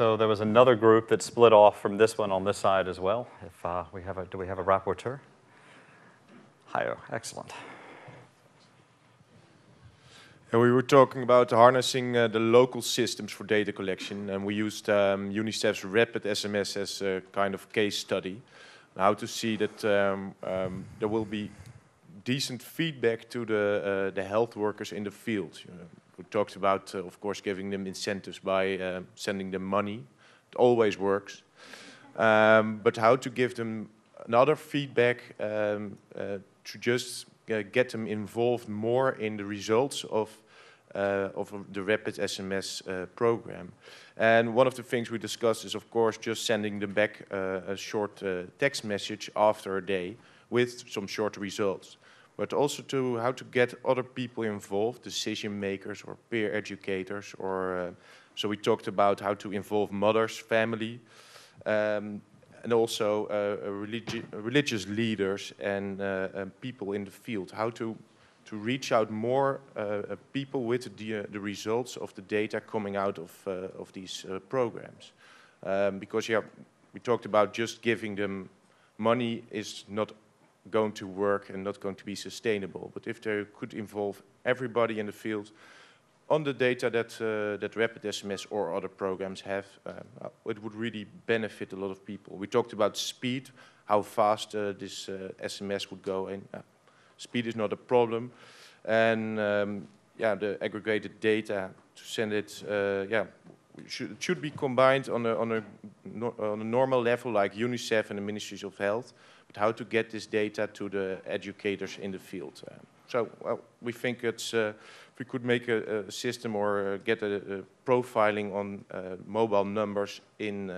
So there was another group that split off from this one on this side as well. If do we have a rapporteur? Hi, excellent. And we were talking about harnessing the local systems for data collection, and we used UNICEF's Rapid SMS as a kind of case study, how to see that there will be decent feedback to the health workers in the field. We talked about, of course, giving them incentives by sending them money. It always works. But how to give them another feedback to just get them involved more in the results of the Rapid SMS program. And one of the things we discussed is, of course, just sending them back a short text message after a day with some short results. But also how to get other people involved, decision makers or peer educators, or so we talked about how to involve mothers, family, and also religious leaders and people in the field, how to reach out more people with the results of the data coming out of these programs. Because we talked about just giving them money is not going to work and not going to be sustainable. But if they could involve everybody in the field on the data that Rapid SMS or other programs have, it would really benefit a lot of people. We talked about speed, how fast this SMS would go, and speed is not a problem. And the aggregated data to send it, it should be combined on a normal level, like UNICEF and the Ministries of Health. But how to get this data to the educators in the field? We think it's if we could make a system or get a profiling on mobile numbers in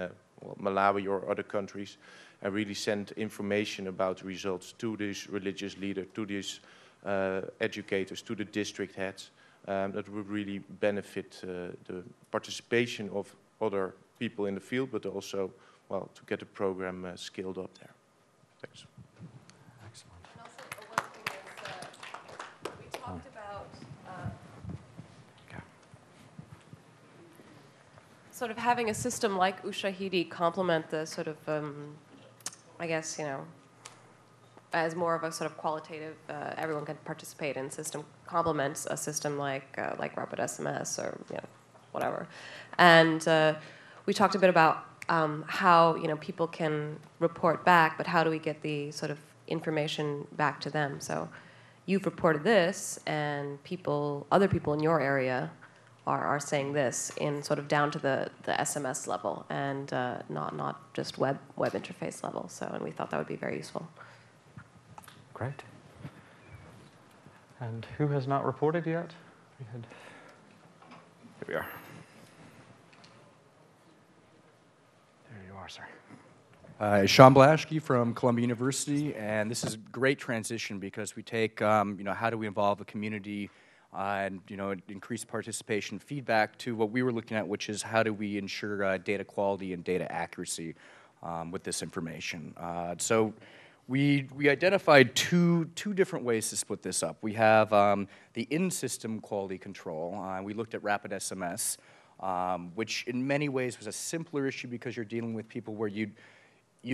Malawi or other countries, and really send information about results to these religious leaders, to these educators, to the district heads, that would really benefit the participation of other people in the field, but also, well, to get the program scaled up there. Thanks. Excellent. And also, one thing is, we talked about sort of having a system like Ushahidi complement the sort of, I guess, as more of a sort of qualitative, everyone can participate in system, complements a system like Rapid SMS or whatever. And we talked a bit about how people can report back, but how do we get the sort of information back to them? So you've reported this, and other people in your area are saying this in sort of down to the SMS level, and not just web interface level. So, and we thought that would be very useful. Great. And who has not reported yet? Here we are. There you are, sir. Sean Blaschke from Columbia University, and this is a great transition because we take, how do we involve the community and, increase participation feedback to what we were looking at, which is how do we ensure data quality and data accuracy with this information. So we identified two different ways to split this up. We have the in-system quality control. We looked at Rapid SMS, which in many ways was a simpler issue because you're dealing with people where you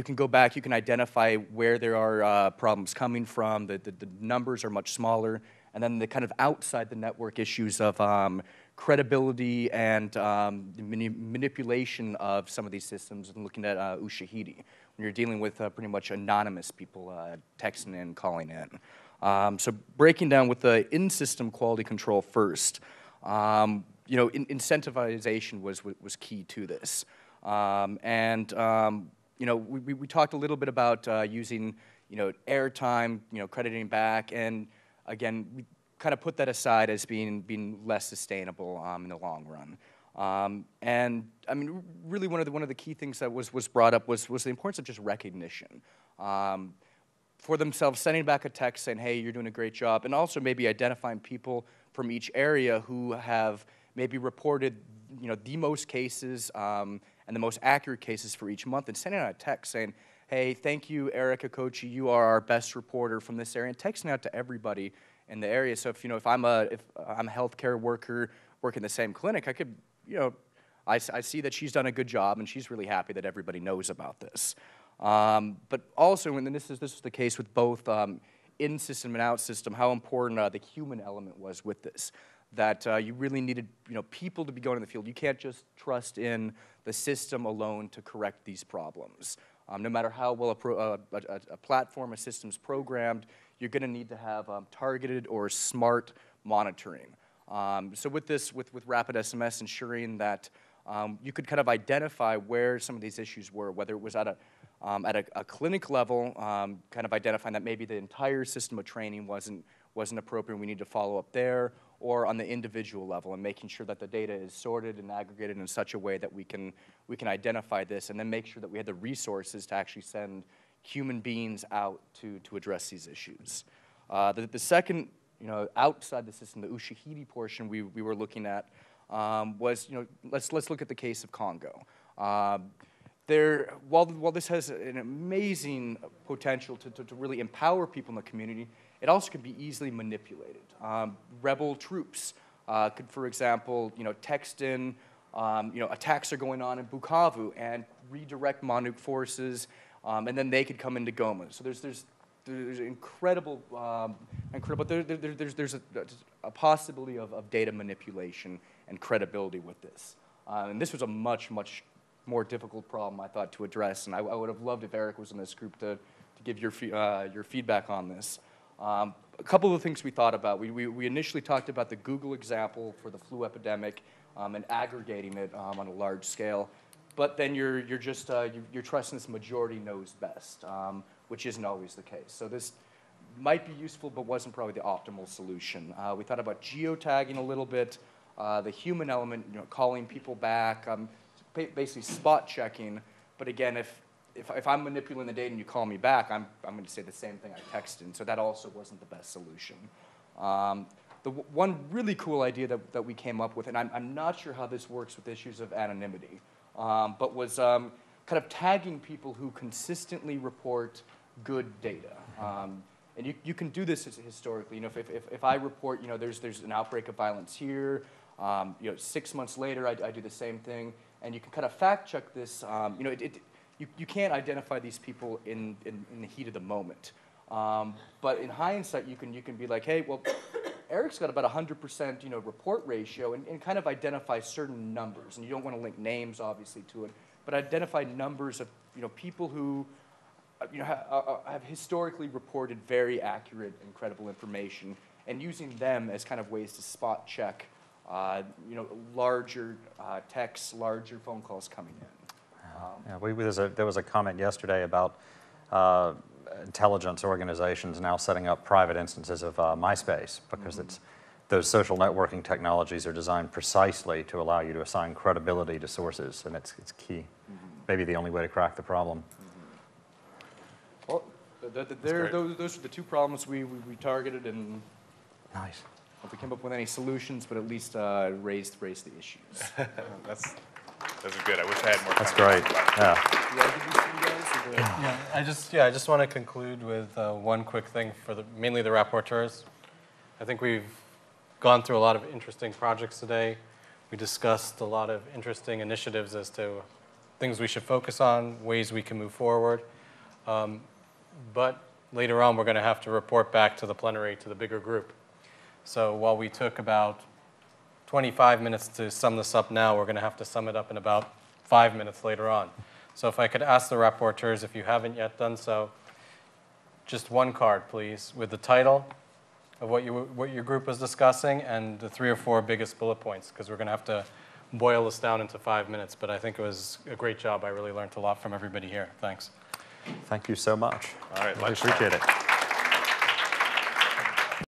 can go back, you can identify where there are problems coming from, the numbers are much smaller, and then the kind of outside the network issues of credibility and manipulation of some of these systems, and looking at Ushahidi, when you're dealing with pretty much anonymous people texting in, calling in. So breaking down with the in-system quality control first, incentivization was key to this. We talked a little bit about using, airtime, crediting back, and again, we kind of put that aside as being less sustainable in the long run. And I mean, really one of the key things that was brought up was the importance of just recognition. For themselves, sending back a text saying, hey, you're doing a great job, and also maybe identifying people from each area who have maybe reported, the most cases and the most accurate cases for each month, and sending out a text saying, hey, thank you, Erica Kochi, you are our best reporter from this area, and texting out to everybody in the area. So if I'm a healthcare worker working the same clinic, I could, I see that she's done a good job, and she's really happy that everybody knows about this. But also, and this is the case with both in-system and out-system, how important the human element was with this. That you really needed, people to be going in the field. You can't just trust in the system alone to correct these problems. No matter how well a platform, a system's programmed, you're going to need to have targeted or smart monitoring. So with this, with rapid SMS, ensuring that you could kind of identify where some of these issues were, whether it was at a clinic level, kind of identifying that maybe the entire system of training wasn't appropriate, we need to follow up there, or on the individual level, and making sure that the data is sorted and aggregated in such a way that we can identify this, and then make sure that we had the resources to actually send human beings out to address these issues. The second, outside the system, the Ushahidi portion we were looking at was, let's look at the case of Congo. While this has an amazing potential to really empower people in the community, it also can be easily manipulated. Rebel troops could, for example, text in, attacks are going on in Bukavu and redirect MONUC forces, and then they could come into Goma. So there's incredible, there's a possibility of data manipulation and credibility with this. And this was a much more difficult problem, I thought, to address, and I would have loved if Eric was in this group to give your feedback on this. A couple of things we thought about. We initially talked about the Google example for the flu epidemic and aggregating it on a large scale, but then you're trusting this majority knows best, which isn't always the case. So this might be useful, but wasn't probably the optimal solution. We thought about geotagging a little bit, the human element, calling people back, basically spot checking. But again, if I'm manipulating the data and you call me back, I'm going to say the same thing I texted, so that also wasn't the best solution. The one really cool idea that we came up with, and I'm not sure how this works with issues of anonymity, but was kind of tagging people who consistently report good data. And you can do this historically. If I report, there's an outbreak of violence here, 6 months later I do the same thing, and you can kind of fact check this. You can't identify these people in the heat of the moment. But in hindsight, you can be like, hey, well, Eric's got about 100% report ratio, and kind of identify certain numbers. And you don't want to link names, obviously, to it, but identify numbers of people who have historically reported very accurate and credible information, and using them as kind of ways to spot check larger texts, larger phone calls coming in. There was a comment yesterday about intelligence organizations now setting up private instances of MySpace because those social networking technologies are designed precisely to allow you to assign credibility to sources, and it's key. Maybe the only way to crack the problem. Well, those are the two problems we targeted, and nice. If we came up with any solutions, but at least raised the issues. Those are good. I wish I had more time. That's great. Yeah. I just want to conclude with one quick thing for mainly the rapporteurs. I think we've gone through a lot of interesting projects today. We discussed a lot of interesting initiatives as to things we should focus on, ways we can move forward. But later on, we're going to have to report back to the plenary, to the bigger group. So while we took about 25 minutes to sum this up now, we're going to have to sum it up in about 5 minutes later on. So if I could ask the rapporteurs, if you haven't yet done so, just one card, please, with the title of what your group was discussing and the 3 or 4 biggest bullet points, because we're going to have to boil this down into 5 minutes. But I think it was a great job. I really learned a lot from everybody here. Thanks. Thank you so much. All right, I appreciate it.